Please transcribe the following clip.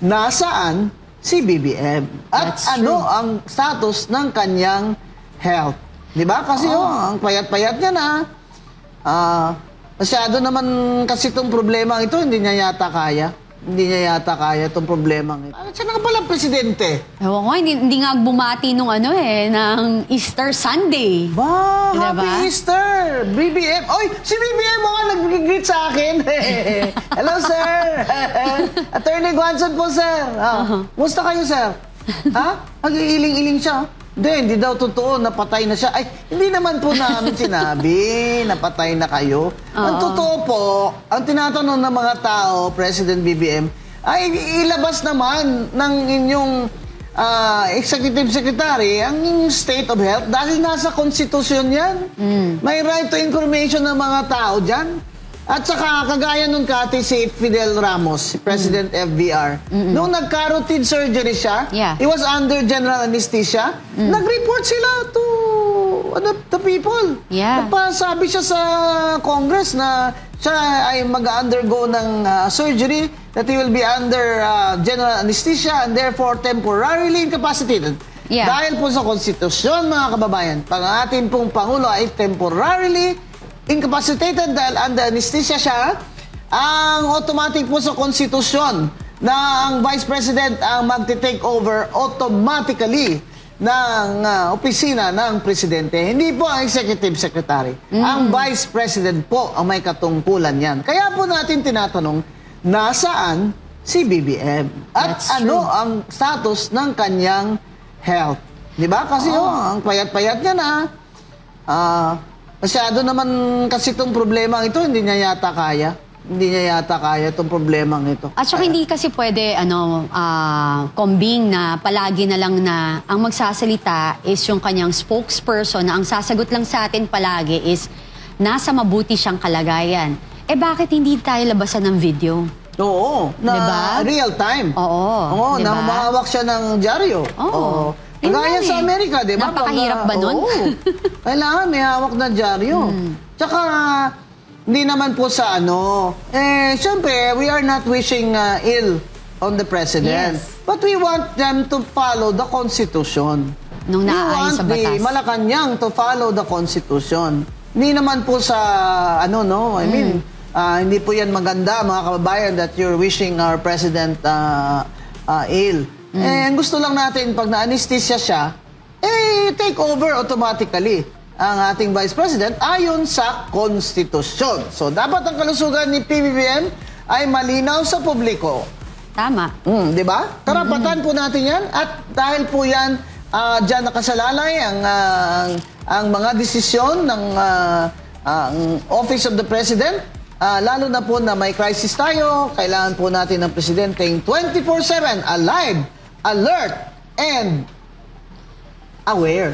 nasaan si BBM at That's ano true. ang status ng kanyang health. 'Di ba? Kasi ang payat-payat niya na. Masyado naman kasi itong problema ito, hindi niya yata kaya. Hindi niya yata kaya itong problema ito. Siya na pala presidente. Ewan ko, hindi nga bumati nung ng Easter Sunday. Ba, Diba? Happy Easter! BBM! Oy, si BBM mga nag-greet sa akin. Hello, sir! Attorney Guanzon po, sir. Musta kayo, sir? Ha? Nag-iiling-iling siya. Hindi daw totoo, napatay na siya. Ay, hindi naman po namin sinabi, napatay na kayo. Ang totoo po, ang tinatanong ng mga tao, President BBM, ay ilabas naman ng inyong Executive Secretary ang inyong state of health dahil nasa konstitusyon yan. May right to information ng mga tao dyan. At saka, kagaya nung kati si Fidel Ramos, si President FVR, nung nagka-routine surgery siya, he was under general anesthesia, nag-report sila to the people. Nagpasabi siya sa Congress na siya ay mag-undergo ng surgery, that he will be under general anesthesia and therefore temporarily incapacitated. Dahil po sa konstitusyon, mga kababayan, pag ang ating pong Pangulo ay temporarily incapacitated dahil under anesthesia siya, ang automatic po sa konstitusyon na ang Vice President ang magte-take over automatically ng opisina ng Presidente. Hindi po ang Executive Secretary. Ang Vice President po ang may katungkulan yan. Kaya po natin tinatanong, nasaan si BBM? At ano ang status ng kanyang health? Di ba? Kasi ang payat-payat niya na. Masyado naman kasi itong problema ito, hindi niya yata kaya. Hindi niya yata kaya itong problema ito. At saka hindi kasi pwede, kombing na palagi na lang na ang magsasalita is yung kanyang spokesperson na ang sasagot lang sa atin palagi is nasa mabuti siyang kalagayan. Bakit hindi tayo labasan ng video? Oo, na diba? real time. Oo, na humahawak siya ng dyaryo. Oo. Gaya sa Amerika, di ba? Napakahirap ba nun? Kailangan may hawak na dyaryo. Tsaka, hindi naman po sa siyempre, we are not wishing ill on the President. But we want them to follow the Constitution. Nung naaayon sa batas. We want the Malacanang to follow the Constitution. Hindi naman po sa, hindi po yan maganda, mga kababayan, that you're wishing our President ill. And gusto lang natin, pag na-anesthesia siya, take over automatically ang ating Vice President ayon sa Konstitusyon. So, dapat ang kalusugan ni PBBM ay malinaw sa publiko. Tama. Di ba? Karapatan po natin yan. At dahil po yan, dyan nakasalalay ang mga desisyon ng Office of the President. Lalo na po na may crisis tayo, kailangan po natin ng Presidenteng 24/7 alive, alert, and aware.